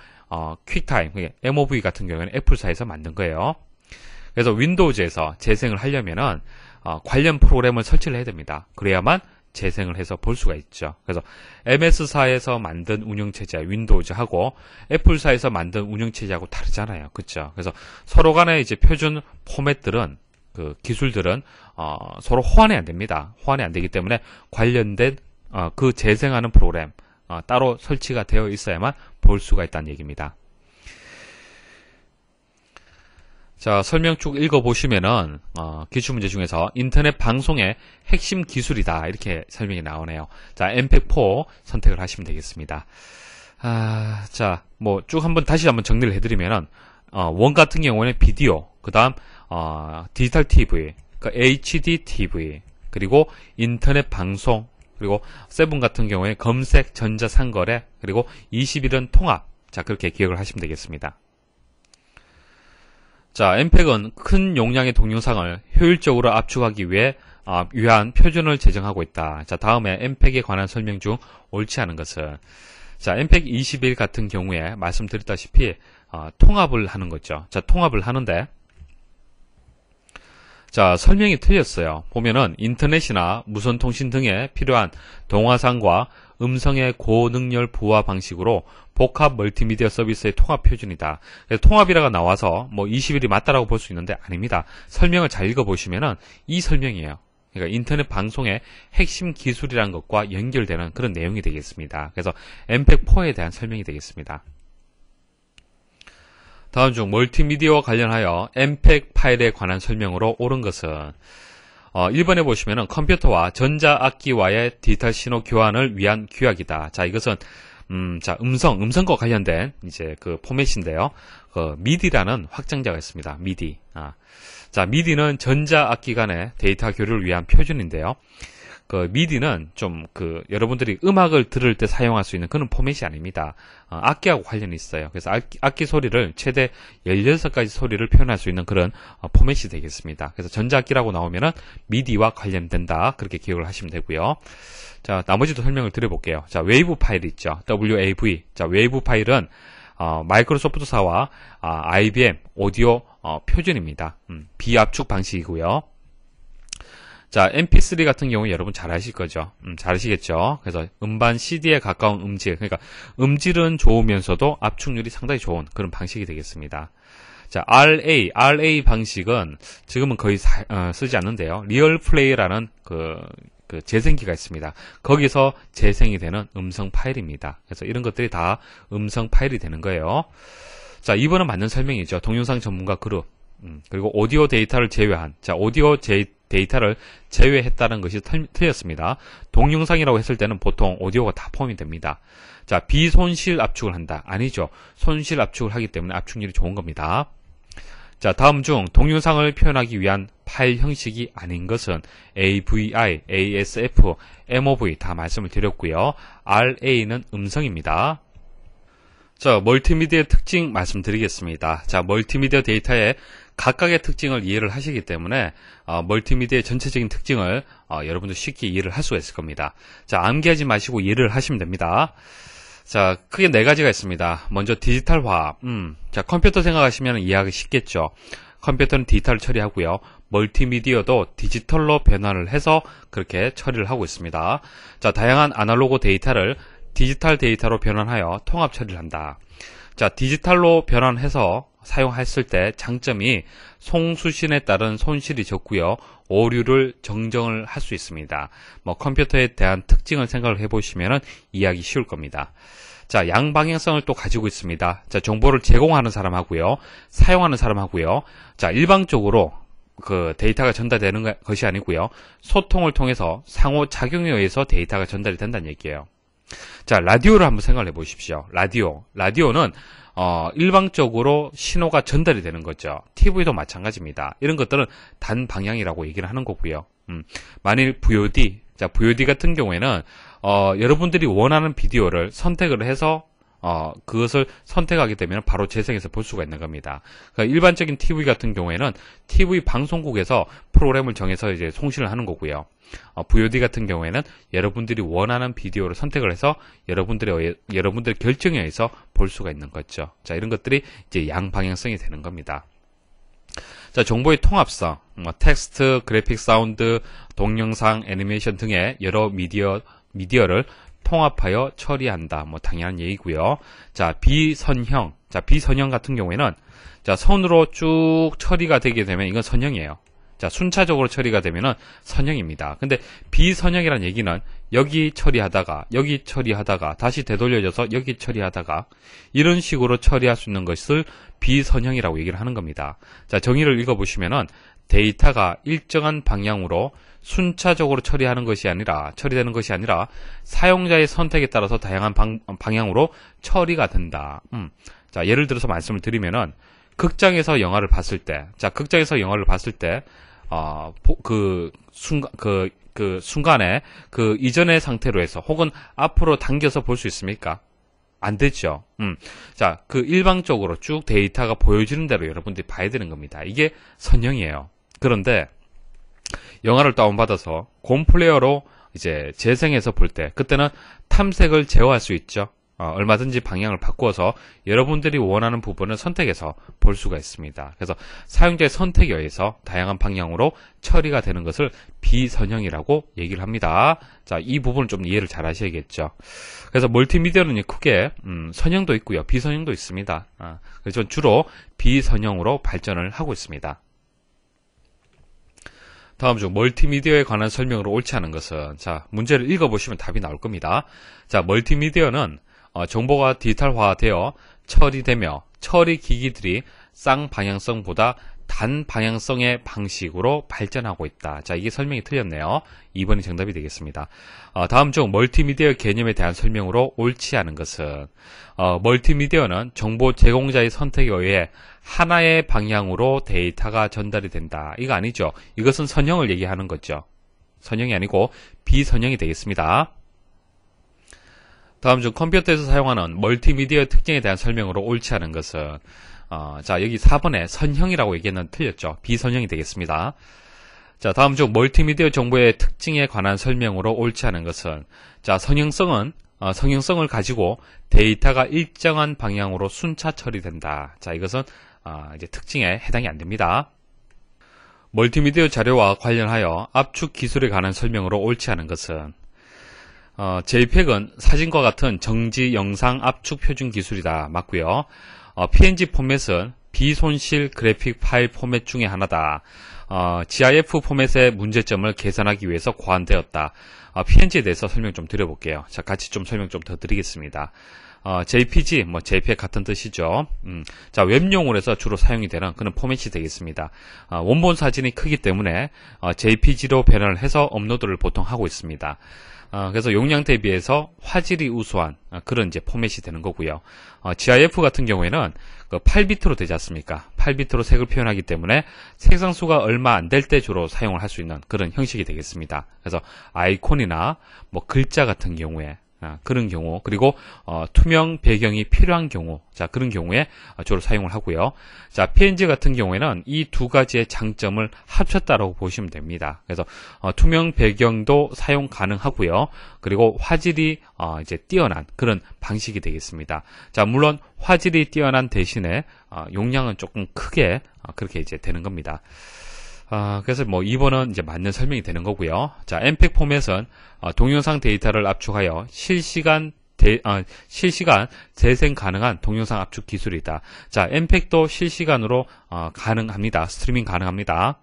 퀵타임, MOV 같은 경우에는 애플사에서 만든 거예요. 그래서 윈도우즈에서 재생을 하려면은 관련 프로그램을 설치를 해야 됩니다. 그래야만 재생을 해서 볼 수가 있죠. 그래서 MS사에서 만든 운영체제 윈도우즈하고 애플사에서 만든 운영체제하고 다르잖아요. 그렇죠? 그래서 서로 간의 이제 표준 포맷들은 그 기술들은 서로 호환이 안 됩니다. 호환이 안 되기 때문에 관련된 그 재생하는 프로그램 따로 설치가 되어 있어야만 볼 수가 있다는 얘기입니다. 자, 설명 쭉 읽어보시면은, 기출문제 중에서 인터넷 방송의 핵심 기술이다. 이렇게 설명이 나오네요. 자, MPEG-4 선택을 하시면 되겠습니다. 자, 뭐, 쭉 다시 한번 정리를 해드리면은, 원 같은 경우에는 비디오, 그 다음, 디지털 TV, 그러니까 HD TV, 그리고 인터넷 방송, 그리고 7 같은 경우에 검색, 전자상거래, 그리고 21은 통합. 자, 그렇게 기억을 하시면 되겠습니다. 자, MPEG은 큰 용량의 동영상을 효율적으로 압축하기 위한 표준을 제정하고 있다. 자, 다음에 MPEG에 관한 설명 중 옳지 않은 것은, 자, MPEG 21 같은 경우에 말씀드렸다시피 통합을 하는 거죠. 자, 통합을 하는데, 자, 설명이 틀렸어요. 보면은 인터넷이나 무선통신 등에 필요한 동화상과 음성의 고능률 부화 방식으로 복합 멀티미디어 서비스의 통합 표준이다. 그래서 통합이라가 나와서 뭐 21이 맞다라고 볼 수 있는데 아닙니다. 설명을 잘 읽어보시면은 이 설명이에요. 그러니까 인터넷 방송의 핵심 기술이라는 것과 연결되는 그런 내용이 되겠습니다. 그래서 MPEG-4에 대한 설명이 되겠습니다. 다음 중 멀티미디어와 관련하여 MPEG 파일에 관한 설명으로 옳은 것은 1번에 보시면은 컴퓨터와 전자악기와의 디지털 신호 교환을 위한 규약이다. 자, 이것은 자, 음성과 관련된 이제 그 포맷인데요. 미디라는 확장자가 있습니다. 미디. 자, 미디는 전자악기 간의 데이터 교류를 위한 표준인데요. 미디는 좀 여러분들이 음악을 들을 때 사용할 수 있는 그런 포맷이 아닙니다. 악기하고 관련이 있어요. 그래서 악기 소리를 최대 16가지 소리를 표현할 수 있는 그런 포맷이 되겠습니다. 그래서 전자악기라고 나오면은 미디와 관련된다. 그렇게 기억을 하시면 되고요. 자, 나머지도 설명을 드려볼게요. 자, 웨이브 파일 있죠. WAV. 자, 웨이브 파일은 마이크로소프트사와 IBM 오디오 표준입니다. 비압축 방식이고요. 자, MP3 같은 경우 여러분 잘 아실 거죠. 잘 아시겠죠. 그래서 음반 CD에 가까운 음질, 그러니까 음질은 좋으면서도 압축률이 상당히 좋은 그런 방식이 되겠습니다. 자, RA 방식은 지금은 거의 쓰지 않는데요. 리얼 플레이라는 그 재생기가 있습니다. 거기서 재생이 되는 음성 파일입니다. 그래서 이런 것들이 다 음성 파일이 되는 거예요. 자, 2번은 맞는 설명이죠. 동영상 전문가 그룹. 그리고 오디오 데이터를 제외한. 자, 오디오 데이터를 제외했다는 것이 틀렸습니다. 동영상이라고 했을 때는 보통 오디오가 다 포함이 됩니다. 자, 비손실 압축을 한다. 아니죠. 손실 압축을 하기 때문에 압축률이 좋은 겁니다. 자, 다음 중 동영상을 표현하기 위한 파일 형식이 아닌 것은 AVI, ASF, MOV 다 말씀을 드렸고요. RA는 음성입니다. 자, 멀티미디어의 특징 말씀드리겠습니다. 자, 멀티미디어 데이터의 각각의 특징을 이해를 하시기 때문에 멀티미디어의 전체적인 특징을 여러분도 쉽게 이해를 할 수가 있을 겁니다. 자, 암기하지 마시고 이해를 하시면 됩니다. 자, 크게 4가지가 있습니다. 먼저 디지털화. 자, 컴퓨터 생각하시면 이해하기 쉽겠죠. 컴퓨터는 디지털을 처리하고요. 멀티미디어도 디지털로 변화를 해서 그렇게 처리를 하고 있습니다. 자, 다양한 아날로그 데이터를 디지털 데이터로 변환하여 통합 처리를 한다. 자, 디지털로 변환해서 사용했을 때 장점이 송수신에 따른 손실이 적고요. 오류를 정정을 할 수 있습니다. 컴퓨터에 대한 특징을 생각을 해보시면 이해하기 쉬울 겁니다. 자, 양방향성을 또 가지고 있습니다. 자, 정보를 제공하는 사람하고요. 사용하는 사람하고요. 자, 일방적으로 데이터가 전달되는 것이 아니고요. 소통을 통해서 상호작용에 의해서 데이터가 전달이 된다는 얘기예요. 자, 라디오를 한번 생각을 해보십시오. 라디오는 일방적으로 신호가 전달이 되는 거죠. TV도 마찬가지입니다. 이런 것들은 단방향이라고 얘기를 하는 거고요. 만일 VOD, 자, VOD 같은 경우에는 여러분들이 원하는 비디오를 선택을 해서 그것을 선택하게 되면 바로 재생해서 볼 수가 있는 겁니다. 그러니까 일반적인 TV 같은 경우에는 TV 방송국에서 프로그램을 정해서 이제 송신을 하는 거고요. VOD 같은 경우에는 여러분들이 원하는 비디오를 선택을 해서 여러분들의 결정에 의해서 볼 수가 있는 거죠. 자, 이런 것들이 이제 양방향성이 되는 겁니다. 자, 정보의 통합성, 텍스트, 그래픽, 사운드, 동영상, 애니메이션 등의 여러 미디어를 통합하여 처리한다. 당연한 얘기고요. 자, 비선형. 자, 비선형 같은 경우에는 자, 선으로 쭉 처리가 되게 되면 이건 선형이에요. 자, 순차적으로 처리가 되면은 선형입니다. 근데 비선형이라는 얘기는 여기 처리하다가 다시 되돌려져서 여기 처리하다가 이런 식으로 처리할 수 있는 것을 비선형이라고 얘기를 하는 겁니다. 자, 정의를 읽어보시면은 데이터가 일정한 방향으로 순차적으로 처리되는 것이 아니라 사용자의 선택에 따라서 다양한 방향으로 처리가 된다. 자, 예를 들어서 말씀을 드리면은 극장에서 영화를 봤을 때 순간에 그 이전의 상태로 해서 혹은 앞으로 당겨서 볼 수 있습니까? 안 되죠. 자, 일방적으로 쭉 데이터가 보여지는 대로 여러분들이 봐야 되는 겁니다. 이게 선형이에요. 그런데 영화를 다운받아서 곰플레이어로 이제 재생해서 볼 때 그때는 탐색을 제어할 수 있죠. 얼마든지 방향을 바꾸어서 여러분들이 원하는 부분을 선택해서 볼 수가 있습니다. 그래서 사용자의 선택에 의해서 다양한 방향으로 처리가 되는 것을 비선형이라고 얘기를 합니다. 자, 이 부분을 좀 이해를 잘 하셔야겠죠. 그래서 멀티미디어는 크게 선형도 있고요. 비선형도 있습니다. 그래서 주로 비선형으로 발전을 하고 있습니다. 다음 중 멀티미디어에 관한 설명으로 옳지 않은 것은, 자, 문제를 읽어보시면 답이 나올 겁니다. 자, 멀티미디어는 정보가 디지털화되어 처리되며 처리 기기들이 쌍방향성보다 단방향성의 방식으로 발전하고 있다. 자, 이게 설명이 틀렸네요. 2번이 정답이 되겠습니다. 다음 중 멀티미디어 개념에 대한 설명으로 옳지 않은 것은 멀티미디어는 정보 제공자의 선택에 의해 하나의 방향으로 데이터가 전달이 된다. 이거 아니죠. 이것은 선형을 얘기하는 거죠. 선형이 아니고 비선형이 되겠습니다. 다음 중 컴퓨터에서 사용하는 멀티미디어 특징에 대한 설명으로 옳지 않은 것은 자, 여기 4번에 선형이라고 얘기했는데 틀렸죠. 비선형이 되겠습니다. 자, 다음 중 멀티미디어 정보의 특징에 관한 설명으로 옳지 않은 것은 자, 성형성을 가지고 데이터가 일정한 방향으로 순차 처리된다. 자, 이것은 이제 특징에 해당이 안 됩니다. 멀티미디어 자료와 관련하여 압축 기술에 관한 설명으로 옳지 않은 것은 JPEG은 사진과 같은 정지 영상 압축 표준 기술이다. 맞고요. PNG 포맷은 비손실 그래픽 파일 포맷 중에 하나다. GIF 포맷의 문제점을 개선하기 위해서 고안되었다. PNG에 대해서 설명 좀 드려볼게요. 자, 같이 좀 설명 좀 더 드리겠습니다. JPG, JPEG 같은 뜻이죠. 자, 웹용으로서 주로 사용이 되는 그런 포맷이 되겠습니다. 원본 사진이 크기 때문에 JPG로 변환을 해서 업로드를 보통 하고 있습니다. 그래서 용량 대비해서 화질이 우수한 그런 이제 포맷이 되는 거고요. GIF 같은 경우에는 그 8비트로 되지 않습니까? 8비트로 색을 표현하기 때문에 색상수가 얼마 안 될 때 주로 사용을 할 수 있는 그런 형식이 되겠습니다. 그래서 아이콘이나 글자 같은 경우에 그런 경우, 그리고 투명 배경이 필요한 경우, 자, 그런 경우에 주로 사용을 하고요. 자, PNG 같은 경우에는 이 두 가지의 장점을 합쳤다라고 보시면 됩니다. 그래서 투명 배경도 사용 가능하고요. 그리고 화질이 이제 뛰어난 그런 방식이 되겠습니다. 자, 물론 화질이 뛰어난 대신에 용량은 조금 크게 그렇게 이제 되는 겁니다. 그래서 2번은 이제 맞는 설명이 되는 거고요. 자, MPEG 포맷은 동영상 데이터를 압축하여 실시간 재생 가능한 동영상 압축 기술이다. 자, MPEG도 실시간으로 가능합니다. 스트리밍 가능합니다.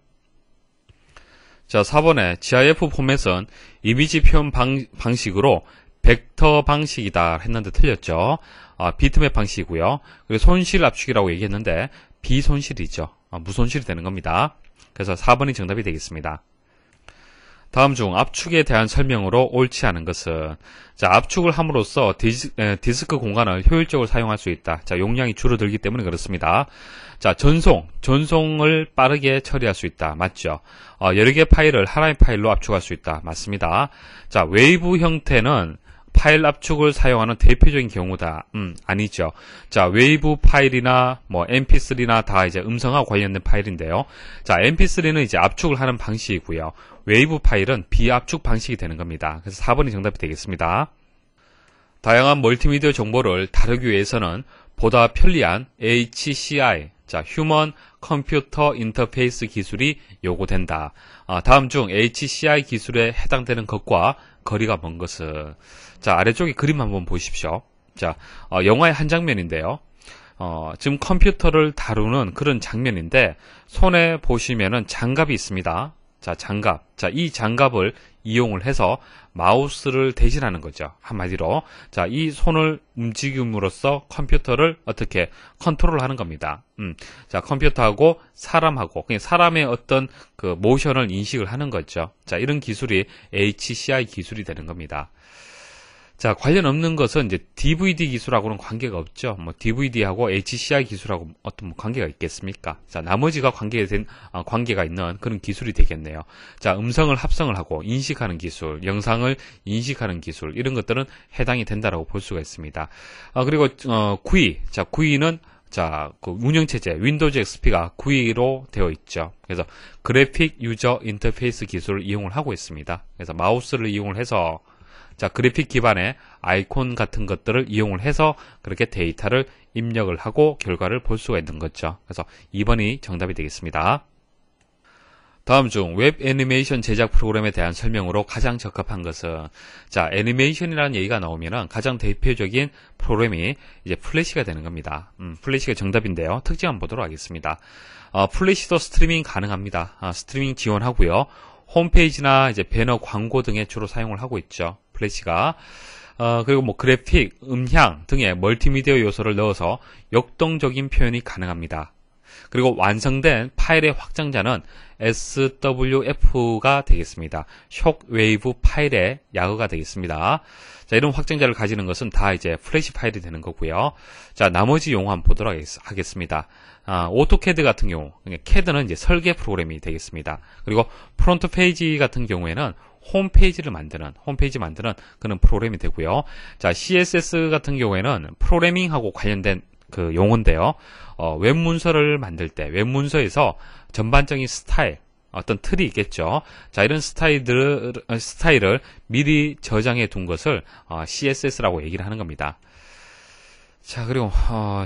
자, 4번에 GIF 포맷은 이미지 표현 방식으로 벡터 방식이다 했는데 틀렸죠. 비트맵 방식이고요. 그리고 손실 압축이라고 얘기했는데 비손실이죠. 무손실이 되는 겁니다. 그래서 4번이 정답이 되겠습니다. 다음 중 압축에 대한 설명으로 옳지 않은 것은 자, 압축을 함으로써 디스크 공간을 효율적으로 사용할 수 있다. 자, 용량이 줄어들기 때문에 그렇습니다. 자, 전송을 빠르게 처리할 수 있다. 맞죠? 여러 개의 파일을 하나의 파일로 압축할 수 있다. 맞습니다. 자, 웨이브 형태는 파일 압축을 사용하는 대표적인 경우다. 아니죠. 자, 웨이브 파일이나 mp3나 다 이제 음성하고 관련된 파일인데요. 자, mp3는 이제 압축을 하는 방식이고요. 웨이브 파일은 비압축 방식이 되는 겁니다. 그래서 4번이 정답이 되겠습니다. 다양한 멀티미디어 정보를 다루기 위해서는 보다 편리한 HCI, 자, 휴먼 컴퓨터 인터페이스 기술이 요구된다. 다음 중 HCI 기술에 해당되는 것과 거리가 먼 것은 자, 아래쪽에 그림 한번 보십시오. 자, 영화의 한 장면인데요. 지금 컴퓨터를 다루는 그런 장면인데 손에 보시면은 장갑이 있습니다. 자, 장갑. 자, 이 장갑을 이용을 해서 마우스를 대신하는 거죠. 한마디로. 자, 이 손을 움직임으로써 컴퓨터를 어떻게 컨트롤 하는 겁니다. 자, 컴퓨터하고 사람하고, 그냥 사람의 어떤 그 모션을 인식을 하는 거죠. 자, 이런 기술이 HCI 기술이 되는 겁니다. 자, 관련 없는 것은 이제 DVD 기술하고는 관계가 없죠. DVD하고 HCI 기술하고 어떤 관계가 있겠습니까? 자, 나머지가 관계가 있는 그런 기술이 되겠네요. 자, 음성을 합성을 하고 인식하는 기술, 영상을 인식하는 기술, 이런 것들은 해당이 된다라고 볼 수가 있습니다. 그리고 GUI. 자, GUI는 자, 그 운영체제 윈도우즈 XP가 GUI로 되어 있죠. 그래서 그래픽 유저 인터페이스 기술을 이용을 하고 있습니다. 그래서 마우스를 이용을 해서 자, 그래픽 기반의 아이콘 같은 것들을 이용을 해서 그렇게 데이터를 입력을 하고 결과를 볼 수가 있는 거죠. 그래서 2번이 정답이 되겠습니다. 다음 중 웹 애니메이션 제작 프로그램에 대한 설명으로 가장 적합한 것은 자, 애니메이션이라는 얘기가 나오면은 가장 대표적인 프로그램이 이제 플래시가 되는 겁니다. 플래시가 정답인데요. 특징 한번 보도록 하겠습니다. 플래시도 스트리밍 가능합니다. 스트리밍 지원하고요. 홈페이지나 이제 배너 광고 등에 주로 사용을 하고 있죠. 플래시가. 그리고 그래픽, 음향 등의 멀티미디어 요소를 넣어서 역동적인 표현이 가능합니다. 그리고 완성된 파일의 확장자는 SWF가 되겠습니다. 쇼웨이브 파일의 약어가 되겠습니다. 자, 이런 확장자를 가지는 것은 다 이제 플래시 파일이 되는 거고요. 자, 나머지 용어 한번 보도록 하겠습니다. 오토캐드 같은 경우, 캐드는 이제 설계 프로그램이 되겠습니다. 그리고 프론트 페이지 같은 경우에는 홈페이지 만드는 그런 프로그램이 되고요. 자, CSS 같은 경우에는 프로그래밍하고 관련된 그 용어인데요. 웹 문서를 만들 때 웹 문서에서 전반적인 스타일, 어떤 틀이 있겠죠. 자, 이런 스타일을 미리 저장해 둔 것을 CSS라고 얘기를 하는 겁니다. 자, 그리고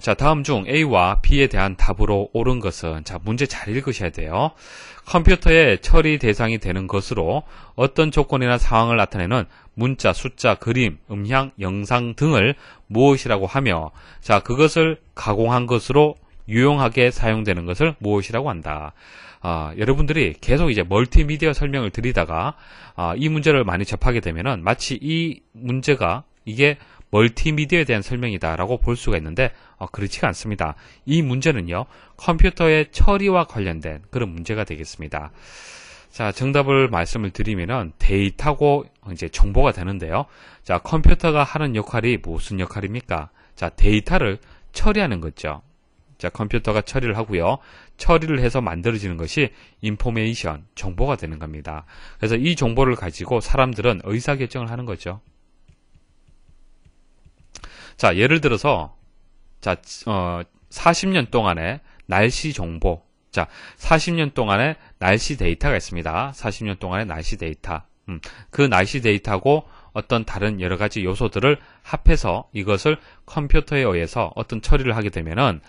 자, 다음 중 A와 B에 대한 답으로 옳은 것은, 자, 문제 잘 읽으셔야 돼요. 컴퓨터의 처리 대상이 되는 것으로 어떤 조건이나 상황을 나타내는 문자, 숫자, 그림, 음향, 영상 등을 무엇이라고 하며, 자, 그것을 가공한 것으로 유용하게 사용되는 것을 무엇이라고 한다. 여러분들이 계속 이제 멀티미디어 설명을 드리다가 이 문제를 많이 접하게 되면은 마치 이 문제가 이게 멀티미디어에 대한 설명이다라고 볼 수가 있는데 그렇지가 않습니다. 이 문제는요, 컴퓨터의 처리와 관련된 그런 문제가 되겠습니다. 자, 정답을 말씀을 드리면은 데이터고 이제 정보가 되는데요. 자, 컴퓨터가 하는 역할이 무슨 역할입니까? 자, 데이터를 처리하는 거죠. 자, 컴퓨터가 처리를 하고요. 처리를 해서 만들어지는 것이 인포메이션, 정보가 되는 겁니다. 그래서 이 정보를 가지고 사람들은 의사결정을 하는 거죠. 자, 예를 들어서, 자, 40년 동안의 날씨 정보. 자, 40년 동안의 날씨 데이터가 있습니다. 40년 동안의 날씨 데이터. 그 날씨 데이터하고 어떤 다른 여러 가지 요소들을 합해서 이것을 컴퓨터에 의해서 어떤 처리를 하게 되면은,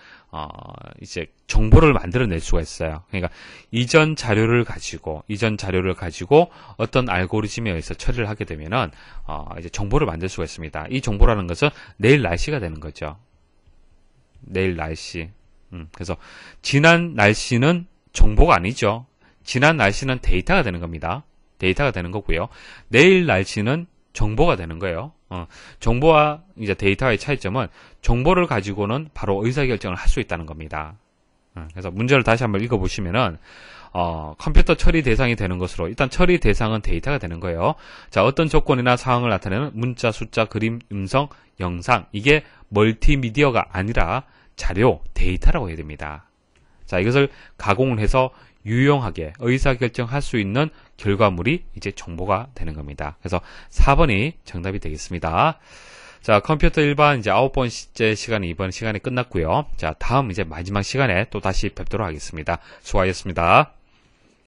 이제 정보를 만들어낼 수가 있어요. 그러니까 이전 자료를 가지고 어떤 알고리즘에 의해서 처리를 하게 되면은, 이제 정보를 만들 수가 있습니다. 이 정보라는 것은 내일 날씨가 되는 거죠. 내일 날씨. 그래서 지난 날씨는 정보가 아니죠. 지난 날씨는 데이터가 되는 겁니다. 데이터가 되는 거고요. 내일 날씨는 정보가 되는 거예요. 정보와 이제 데이터의 차이점은 정보를 가지고는 바로 의사결정을 할 수 있다는 겁니다. 그래서 문제를 다시 한번 읽어보시면은, 컴퓨터 처리 대상이 되는 것으로, 일단 처리 대상은 데이터가 되는 거예요. 자, 어떤 조건이나 상황을 나타내는 문자, 숫자, 그림, 음성, 영상, 이게 멀티미디어가 아니라 자료, 데이터라고 해야 됩니다. 자, 이것을 가공을 해서 유용하게 의사결정할 수 있는 결과물이 이제 정보가 되는 겁니다. 그래서 4번이 정답이 되겠습니다. 자, 컴퓨터 일반 이제 9번째 시간이 이번 시간이 끝났고요. 자, 다음 이제 마지막 시간에 또 다시 뵙도록 하겠습니다. 수고하셨습니다.